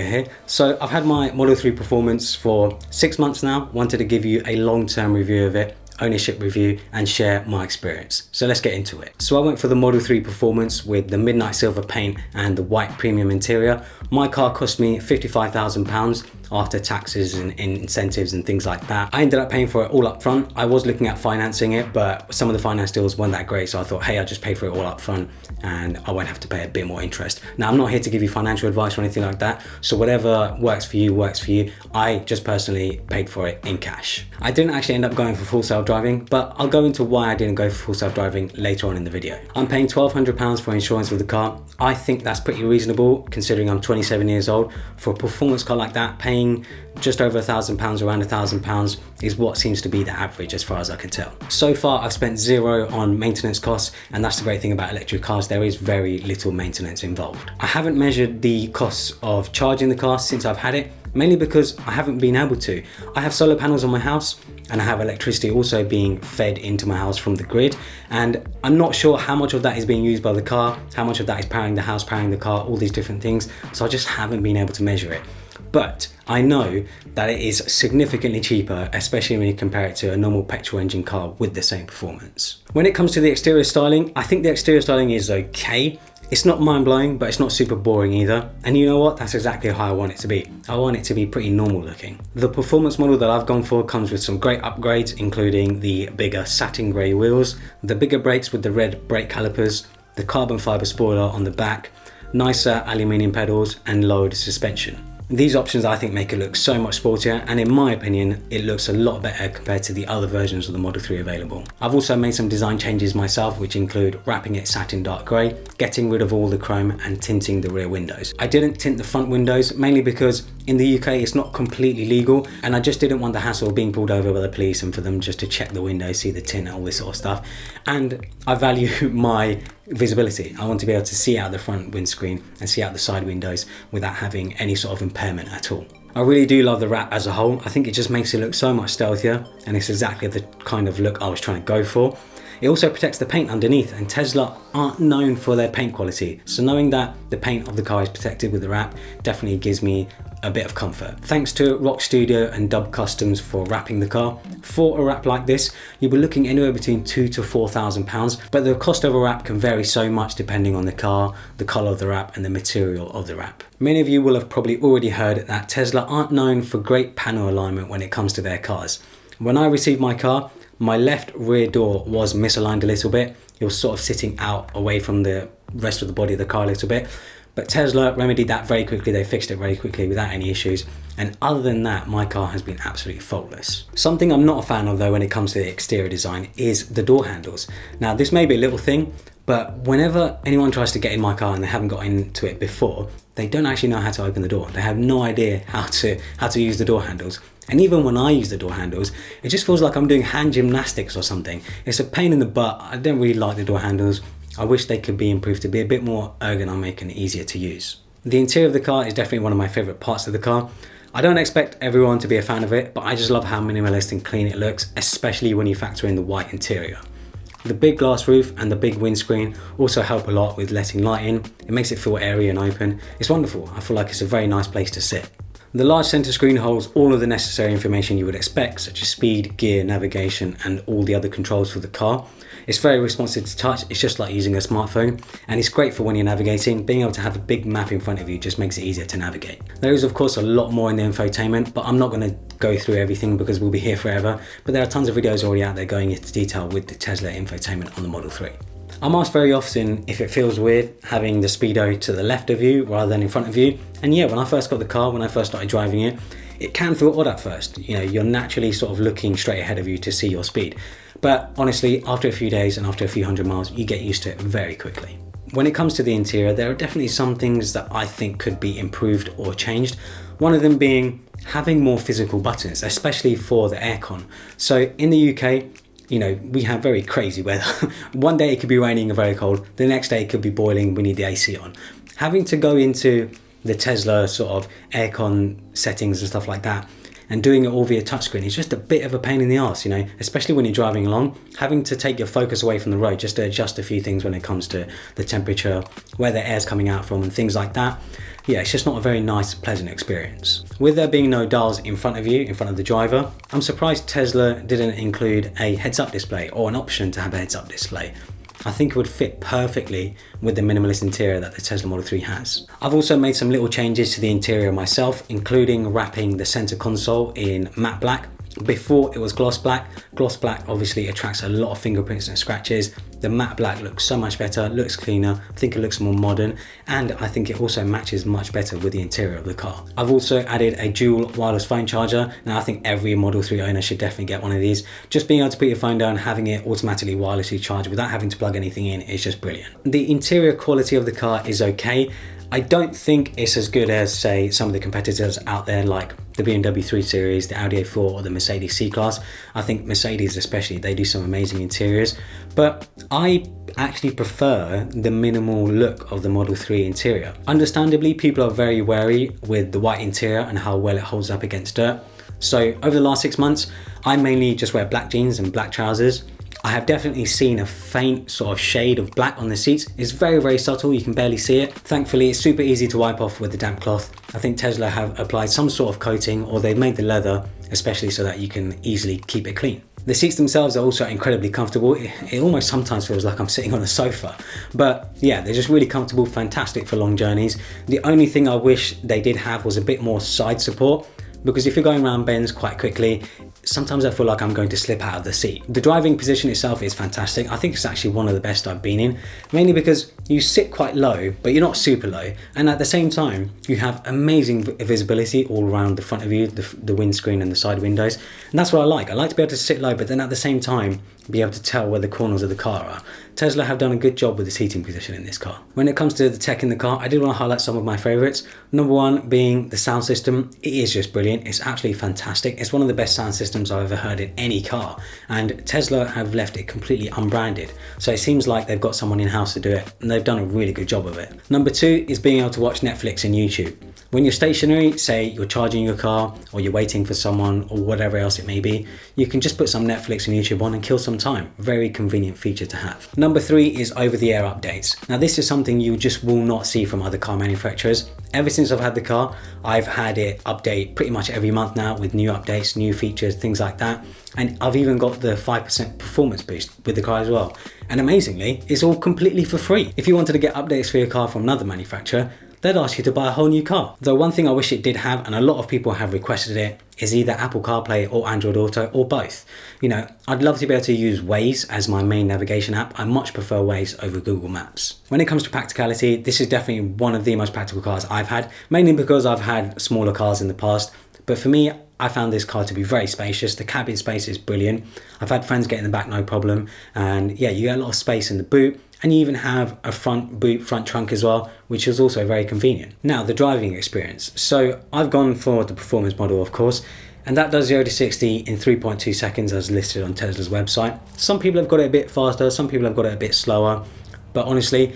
here. So I've had my Model 3 Performance for 6 months now. Wanted to give you a long-term review of it, ownership review, and share my experience. So let's get into it. So I went for the Model 3 Performance with the midnight silver paint and the white premium interior. My car cost me £55,000 after taxes and incentives and things like that. I ended up paying for it all up front. I was looking at financing it, but some of the finance deals weren't that great. So I thought, hey, I'll just pay for it all up front and I won't have to pay a bit more interest. Now, I'm not here to give you financial advice or anything like that. So whatever works for you, works for you. I just personally paid for it in cash. I didn't actually end up going for full self-driving, but I'll go into why I didn't go for full self-driving later on in the video. I'm paying £1,200 for insurance with the car. I think that's pretty reasonable considering I'm 27 years old. For a performance car like that, paying just over £1,000, around £1,000 is what seems to be the average as far as I can tell. So far, I've spent zero on maintenance costs, and that's the great thing about electric cars. There is very little maintenance involved. I haven't measured the costs of charging the car since I've had it, mainly because I haven't been able to. I have solar panels on my house and I have electricity also being fed into my house from the grid, and I'm not sure how much of that is being used by the car, how much of that is powering the house, powering the car, all these different things. So I just haven't been able to measure it. But I know that it is significantly cheaper, especially when you compare it to a normal petrol engine car with the same performance. When it comes to the exterior styling, I think the exterior styling is okay. It's not mind-blowing, but it's not super boring either. And you know what? That's exactly how I want it to be. I want it to be pretty normal looking. The performance model that I've gone for comes with some great upgrades, including the bigger satin grey wheels, the bigger brakes with the red brake calipers, the carbon fibre spoiler on the back, nicer aluminium pedals, and lowered suspension. These options I think make it look so much sportier, and in my opinion it looks a lot better compared to the other versions of the Model 3 available. I've also made some design changes myself, which include wrapping it satin dark grey, getting rid of all the chrome, and tinting the rear windows. I didn't tint the front windows mainly because in the UK it's not completely legal, and I just didn't want the hassle of being pulled over by the police and for them just to check the windows, see the tint and all this sort of stuff. And I value my visibility. I want to be able to see out the front windscreen and see out the side windows without having any sort of impairment at all. I really do love the wrap as a whole. I think it just makes it look so much stealthier, and it's exactly the kind of look I was trying to go for. It also protects the paint underneath, and Tesla aren't known for their paint quality. So knowing that the paint of the car is protected with the wrap definitely gives me a bit of comfort. Thanks to Rock Studio and Dub Customs for wrapping the car. For a wrap like this, you'll be looking anywhere between £2,000 to £4,000, but the cost of a wrap can vary so much depending on the car, the colour of the wrap, and the material of the wrap. Many of you will have probably already heard that Tesla aren't known for great panel alignment when it comes to their cars. When I received my car, my left rear door was misaligned a little bit. It was sort of sitting out away from the rest of the body of the car a little bit. But Tesla remedied that very quickly. They fixed it very quickly without any issues. And other than that, my car has been absolutely faultless. Something I'm not a fan of though when it comes to the exterior design is the door handles. Now this may be a little thing, but whenever anyone tries to get in my car and they haven't got into it before, they don't actually know how to open the door. They have no idea how to use the door handles. And even when I use the door handles, it just feels like I'm doing hand gymnastics or something. It's a pain in the butt. I don't really like the door handles. I wish they could be improved to be a bit more ergonomic and easier to use. The interior of the car is definitely one of my favourite parts of the car. I don't expect everyone to be a fan of it, but I just love how minimalist and clean it looks, especially when you factor in the white interior. The big glass roof and the big windscreen also help a lot with letting light in. It makes it feel airy and open. It's wonderful. I feel like it's a very nice place to sit. The large centre screen holds all of the necessary information you would expect, such as speed, gear, navigation, and all the other controls for the car. It's very responsive to touch. It's just like using a smartphone, and it's great for when you're navigating. Being able to have a big map in front of you just makes it easier to navigate. There is of course a lot more in the infotainment, but I'm not going to go through everything because we'll be here forever. But there are tons of videos already out there going into detail with the Tesla infotainment on the Model 3. I'm asked very often if it feels weird having the speedo to the left of you rather than in front of you. And yeah, when I first got the car, when I first started driving it, it can feel odd at first. You know, you're naturally sort of looking straight ahead of you to see your speed. But honestly, after a few days and after a few hundred miles, you get used to it very quickly. When it comes to the interior, there are definitely some things that I think could be improved or changed. One of them being having more physical buttons, especially for the aircon. So in the UK, you know, we have very crazy weather. One day it could be raining and very cold. The next day it could be boiling. We need the AC on. Having to go into the Tesla sort of aircon settings and stuff like that and doing it all via touchscreen is just a bit of a pain in the arse, you know, especially when you're driving along, having to take your focus away from the road just to adjust a few things when it comes to the temperature, where the air's coming out from and things like that. Yeah, it's just not a very nice, pleasant experience. With there being no dials in front of you, in front of the driver, I'm surprised Tesla didn't include a heads-up display or an option to have a heads-up display. I think it would fit perfectly with the minimalist interior that the Tesla Model 3 has. I've also made some little changes to the interior myself, including wrapping the center console in matte black. Before it was gloss black. Gloss black obviously attracts a lot of fingerprints and scratches. The matte black looks so much better, looks cleaner, I think it looks more modern, and I think it also matches much better with the interior of the car. I've also added a dual wireless phone charger. Now I think every Model 3 owner should definitely get one of these. Just being able to put your phone down, having it automatically wirelessly charged without having to plug anything in is just brilliant. The interior quality of the car is okay. I don't think it's as good as, say, some of the competitors out there like the BMW 3 Series, the Audi A4 or the Mercedes C-Class. I think Mercedes especially, they do some amazing interiors, but I actually prefer the minimal look of the Model 3 interior. Understandably, people are very wary with the white interior and how well it holds up against dirt. So over the last 6 months, I mainly just wear black jeans and black trousers. I have definitely seen a faint sort of shade of black on the seats. It's very, very subtle, you can barely see it. Thankfully, it's super easy to wipe off with the damp cloth. I think Tesla have applied some sort of coating, or they've made the leather, especially so that you can easily keep it clean. The seats themselves are also incredibly comfortable. It almost sometimes feels like I'm sitting on a sofa. But yeah, they're just really comfortable, fantastic for long journeys. The only thing I wish they did have was a bit more side support, because if you're going around bends quite quickly, sometimes I feel like I'm going to slip out of the seat. The driving position itself is fantastic. I think it's actually one of the best I've been in, mainly because you sit quite low, but you're not super low. And at the same time, you have amazing visibility all around the front of you, the windscreen and the side windows. And that's what I like. I like to be able to sit low, but then at the same time, be able to tell where the corners of the car are. Tesla have done a good job with the seating position in this car. When it comes to the tech in the car, I do want to highlight some of my favorites. Number one being the sound system. It is just brilliant. It's absolutely fantastic. It's one of the best sound systems I've ever heard in any car. And Tesla have left it completely unbranded. So it seems like they've got someone in-house to do it, and they've done a really good job of it. Number two is being able to watch Netflix and YouTube. When you're stationary, say you're charging your car or you're waiting for someone or whatever else it may be, you can just put some Netflix and YouTube on and kill some time. Very convenient feature to have. Number three is over-the-air updates. Now this is something you just will not see from other car manufacturers. Ever since I've had the car, I've had it update pretty much every month now with new updates, new features, things like that. And I've even got the 5% performance boost with the car as well. And amazingly, it's all completely for free. If you wanted to get updates for your car from another manufacturer, they'd ask you to buy a whole new car. Though one thing I wish it did have, and a lot of people have requested it, is either Apple CarPlay or Android Auto or both. You know, I'd love to be able to use Waze as my main navigation app. I much prefer Waze over Google Maps. When it comes to practicality, this is definitely one of the most practical cars I've had, mainly because I've had smaller cars in the past. But for me, I found this car to be very spacious. The cabin space is brilliant. I've had friends get in the back, no problem. And yeah, you get a lot of space in the boot. And you even have a front boot, front trunk as well, which is also very convenient. Now, the driving experience. So I've gone for the performance model, of course, and that does 0 to 60 in 3.2 seconds as listed on Tesla's website. Some people have got it a bit faster, some people have got it a bit slower, but honestly,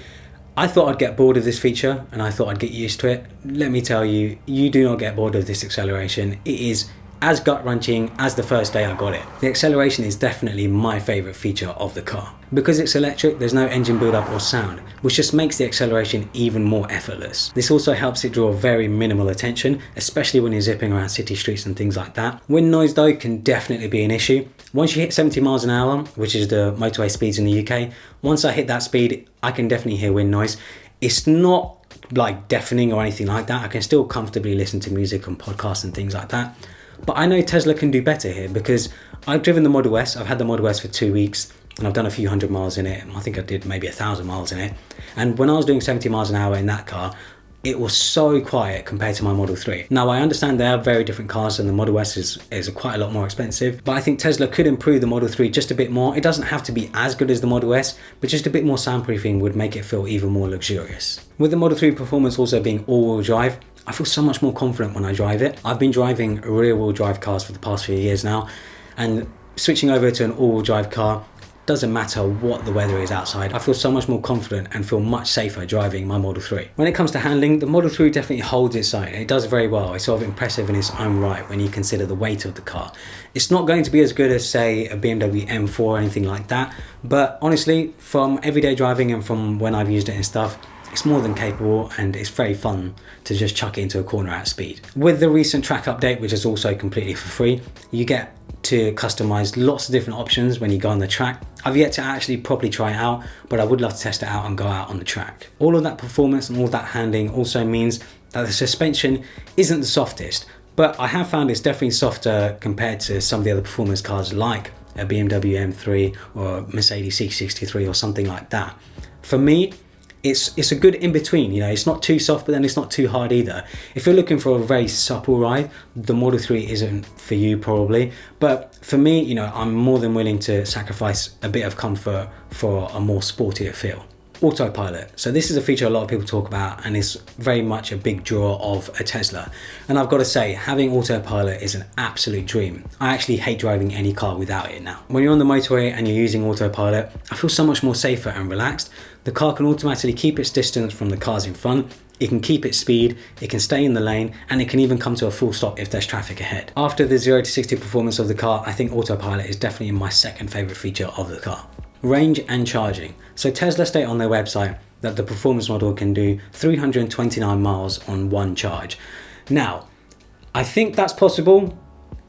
I thought I'd get bored of this feature and I thought I'd get used to it. Let me tell you, you do not get bored of this acceleration. It is as gut-wrenching as the first day I got it. The acceleration is definitely my favourite feature of the car. Because it's electric, there's no engine build-up or sound, which just makes the acceleration even more effortless. This also helps it draw very minimal attention, especially when you're zipping around city streets and things like that. Wind noise though can definitely be an issue. Once you hit 70 miles an hour, which is the motorway speeds in the UK, once I hit that speed, I can definitely hear wind noise. It's not like deafening or anything like that. I can still comfortably listen to music and podcasts and things like that. But I know Tesla can do better here because I've driven the Model S. I've had the Model S for 2 weeks and I've done a few hundred miles in it. I think I did maybe 1,000 miles in it. And when I was doing 70 miles an hour in that car, it was so quiet compared to my Model 3. Now I understand they are very different cars and the Model S is quite a lot more expensive, but I think Tesla could improve the Model 3 just a bit more. It doesn't have to be as good as the Model S, but just a bit more soundproofing would make it feel even more luxurious. With the Model 3 performance also being all-wheel drive, I feel so much more confident when I drive it. I've been driving rear-wheel drive cars for the past few years now, and switching over to an all-wheel drive car doesn't matter what the weather is outside. I feel so much more confident and feel much safer driving my Model 3. When it comes to handling, the Model 3 definitely holds its own. It does very well. It's sort of impressive in its own right when you consider the weight of the car. It's not going to be as good as, say, a BMW M4 or anything like that, but honestly, from everyday driving and from when I've used it and stuff, it's more than capable, and it's very fun to just chuck it into a corner at speed. With the recent track update, which is also completely for free, you get to customize lots of different options when you go on the track. I've yet to actually properly try it out, but I would love to test it out and go out on the track. All of that performance and all that handling also means that the suspension isn't the softest, but I have found it's definitely softer compared to some of the other performance cars like a BMW M3 or a Mercedes C63 or something like that. For me, it's a good in between, you know. It's not too soft, but then it's not too hard either. If you're looking for a very supple ride, the Model 3 isn't for you probably, but for me, you know, I'm more than willing to sacrifice a bit of comfort for a more sportier feel. Autopilot. So this is a feature a lot of people talk about, and it's very much a big draw of a Tesla. And I've got to say, having autopilot is an absolute dream. I actually hate driving any car without it now. When you're on the motorway and you're using autopilot, I feel so much more safer and relaxed. The car can automatically keep its distance from the cars in front. It can keep its speed, it can stay in the lane, and it can even come to a full stop if there's traffic ahead. After the 0 to 60 performance of the car, I think autopilot is definitely my second favorite feature of the car. Range and charging. So Tesla state on their website that the performance model can do 329 miles on one charge. Now, I think that's possible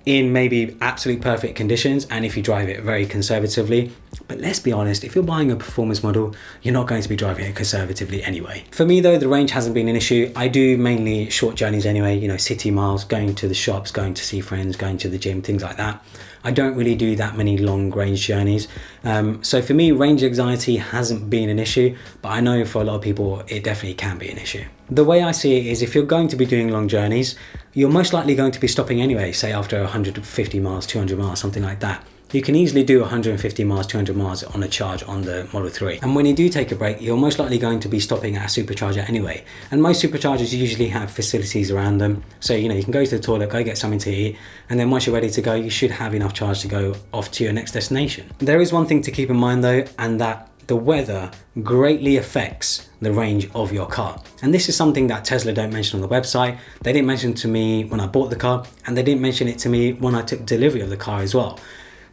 in maybe absolute perfect conditions and if you drive it very conservatively. But let's be honest, if you're buying a performance model, you're not going to be driving it conservatively anyway. For me though, the range hasn't been an issue. I do mainly short journeys anyway, you know, city miles, going to the shops, going to see friends, going to the gym, things like that. I don't really do that many long range journeys. So for me, range anxiety hasn't been an issue, but I know for a lot of people, it definitely can be an issue. The way I see it is if you're going to be doing long journeys, you're most likely going to be stopping anyway, say after 150 miles, 200 miles, something like that. You can easily do 150 miles, 200 miles on a charge on the Model 3. And when you do take a break, you're most likely going to be stopping at a supercharger anyway. And most superchargers usually have facilities around them. So, you know, you can go to the toilet, go get something to eat, and then once you're ready to go, you should have enough charge to go off to your next destination. There is one thing to keep in mind though, and that the weather greatly affects the range of your car. And this is something that Tesla don't mention on the website. They didn't mention to me when I bought the car, and they didn't mention it to me when I took delivery of the car as well.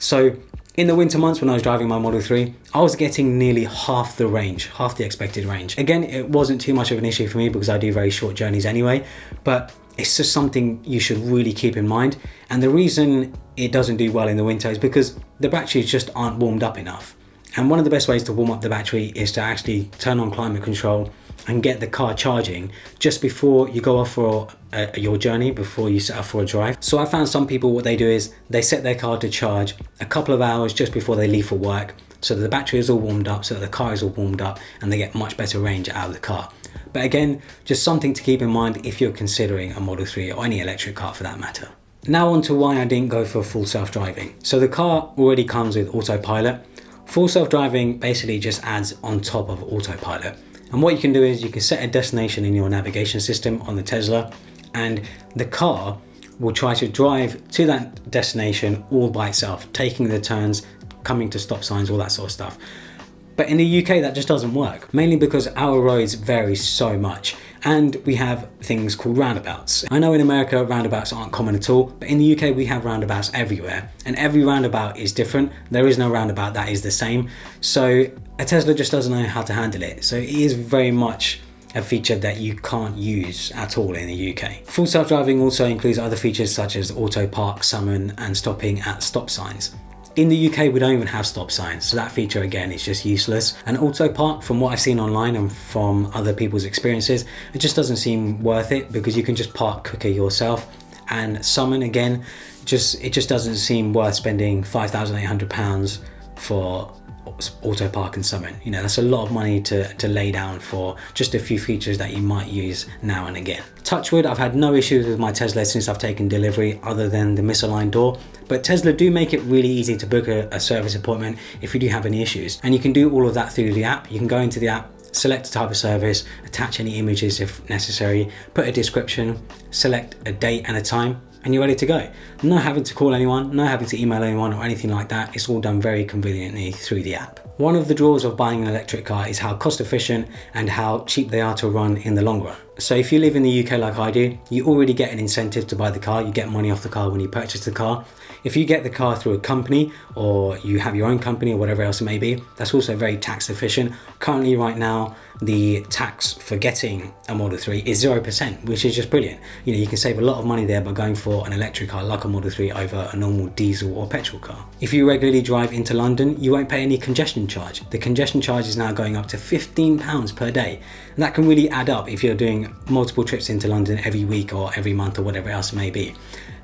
So in the winter months when I was driving my Model 3, I was getting nearly half the range, half the expected range. Again, it wasn't too much of an issue for me because I do very short journeys anyway, but it's just something you should really keep in mind. And the reason it doesn't do well in the winter is because the batteries just aren't warmed up enough. And one of the best ways to warm up the battery is to actually turn on climate control and get the car charging just before you go off for your journey, before you set off for a drive. So I found some people, what they do is they set their car to charge a couple of hours just before they leave for work, so that the battery is all warmed up, so that the car is all warmed up, and they get much better range out of the car. But again, just something to keep in mind if you're considering a Model 3 or any electric car for that matter. Now on to why I didn't go for full self-driving. So the car already comes with autopilot. Full self-driving basically just adds on top of autopilot. And what you can do is you can set a destination in your navigation system on the Tesla, and the car will try to drive to that destination all by itself, taking the turns, coming to stop signs, all that sort of stuff. But in the UK, that just doesn't work, mainly because our roads vary so much. And we have things called roundabouts. I know in America, roundabouts aren't common at all, but in the UK, we have roundabouts everywhere. And every roundabout is different. There is no roundabout that is the same. So a Tesla just doesn't know how to handle it. So it is very much a feature that you can't use at all in the UK. Full self-driving also includes other features such as auto park, summon, and stopping at stop signs. In the UK, we don't even have stop signs, so that feature again is just useless. And auto park, from what I've seen online and from other people's experiences, it just doesn't seem worth it because you can just park quicker yourself. And summon again, it just doesn't seem worth spending £5,800 for auto park and summon. You know, that's a lot of money to lay down for just a few features that you might use now and again. Touch wood, I've had no issues with my Tesla since I've taken delivery other than the misaligned door, but Tesla do make it really easy to book a service appointment if you do have any issues. And you can do all of that through the app. You can go into the app, select a type of service, attach any images if necessary, put a description, select a date and a time, and you're ready to go. No having to call anyone, no having to email anyone or anything like that. It's all done very conveniently through the app. One of the draws of buying an electric car is how cost efficient and how cheap they are to run in the long run. So if you live in the UK like I do, you already get an incentive to buy the car. You get money off the car when you purchase the car. If you get the car through a company or you have your own company or whatever else it may be, that's also very tax efficient. Currently right now, the tax for getting a Model 3 is 0%, which is just brilliant. You know, you can save a lot of money there by going for an electric car like a Model 3 over a normal diesel or petrol car. If you regularly drive into London, you won't pay any congestion charge. The congestion charge is now going up to £15 per day. And that can really add up if you're doing multiple trips into London every week or every month or whatever else it may be.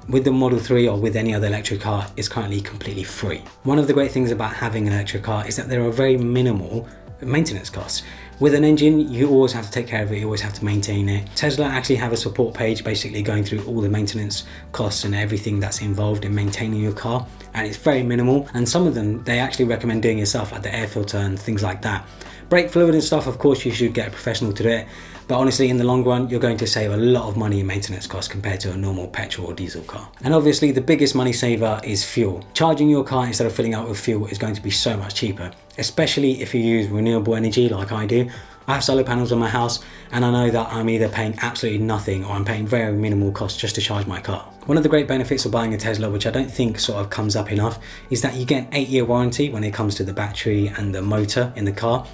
With the Model 3 or with any other electric car, it's currently completely free. One of the great things about having an electric car is that there are very minimal maintenance costs. With an engine, you always have to take care of it, you always have to maintain it. Tesla actually have a support page basically going through all the maintenance costs and everything that's involved in maintaining your car, and it's very minimal, and some of them they actually recommend doing yourself, like the air filter and things like that. Brake fluid and stuff, of course you should get a professional to do it, but honestly in the long run you're going to save a lot of money in maintenance costs compared to a normal petrol or diesel car. And obviously the biggest money saver is fuel. Charging your car instead of filling up with fuel is going to be so much cheaper, especially if you use renewable energy like I do. I have solar panels on my house and I know that I'm either paying absolutely nothing or I'm paying very minimal cost just to charge my car. One of the great benefits of buying a Tesla, which I don't think sort of comes up enough, is that you get an 8-year warranty when it comes to the battery and the motor in the car,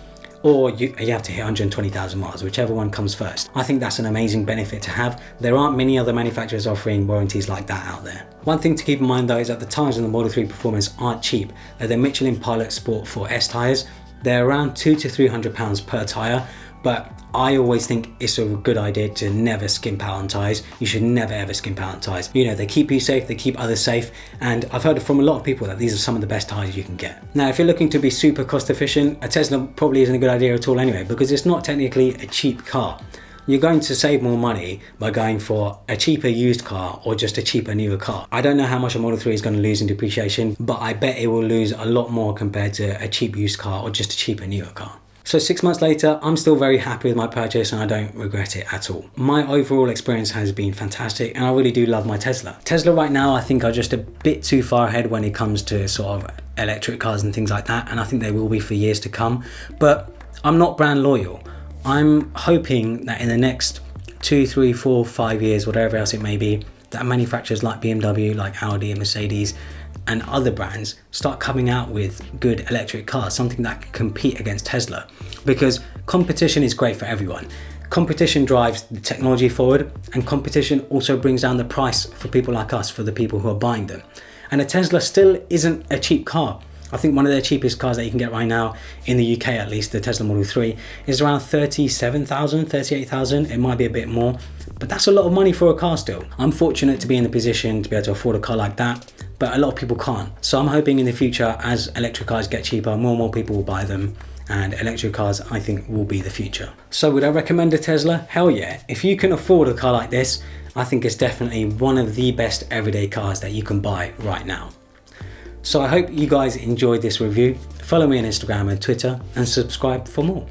or you have to hit 120,000 miles, whichever one comes first. I think that's an amazing benefit to have. There aren't many other manufacturers offering warranties like that out there. One thing to keep in mind though is that the tyres on the Model 3 Performance aren't cheap. They're the Michelin Pilot Sport 4S tyres. They're around £200 to £300 per tyre, but I always think it's a good idea to never skimp out on tyres. You should never ever skimp out on tyres. You know, they keep you safe, they keep others safe, and I've heard from a lot of people that these are some of the best tyres you can get. Now, if you're looking to be super cost efficient, a Tesla probably isn't a good idea at all anyway, because it's not technically a cheap car. You're going to save more money by going for a cheaper used car or just a cheaper newer car. I don't know how much a Model 3 is going to lose in depreciation, but I bet it will lose a lot more compared to a cheap used car or just a cheaper newer car. So 6 months later, I'm still very happy with my purchase and I don't regret it at all. My overall experience has been fantastic and I really do love my Tesla. Tesla right now I think are just a bit too far ahead when it comes to sort of electric cars and things like that, and I think they will be for years to come, but I'm not brand loyal. I'm hoping that in the next 2, 3, 4, 5 years, whatever else it may be, that manufacturers like BMW, like Audi and Mercedes and other brands start coming out with good electric cars, something that can compete against Tesla, because competition is great for everyone. Competition drives the technology forward, and competition also brings down the price for people like us, for the people who are buying them. And a Tesla still isn't a cheap car. I think one of their cheapest cars that you can get right now, in the UK at least, the Tesla Model 3, is around 37,000, 38,000. It might be a bit more, but that's a lot of money for a car still. I'm fortunate to be in the position to be able to afford a car like that, but a lot of people can't. So I'm hoping in the future, as electric cars get cheaper, more and more people will buy them, and electric cars I think will be the future. So would I recommend a Tesla? Hell yeah. If you can afford a car like this, I think it's definitely one of the best everyday cars that you can buy right now. So I hope you guys enjoyed this review. Follow me on Instagram and Twitter and subscribe for more.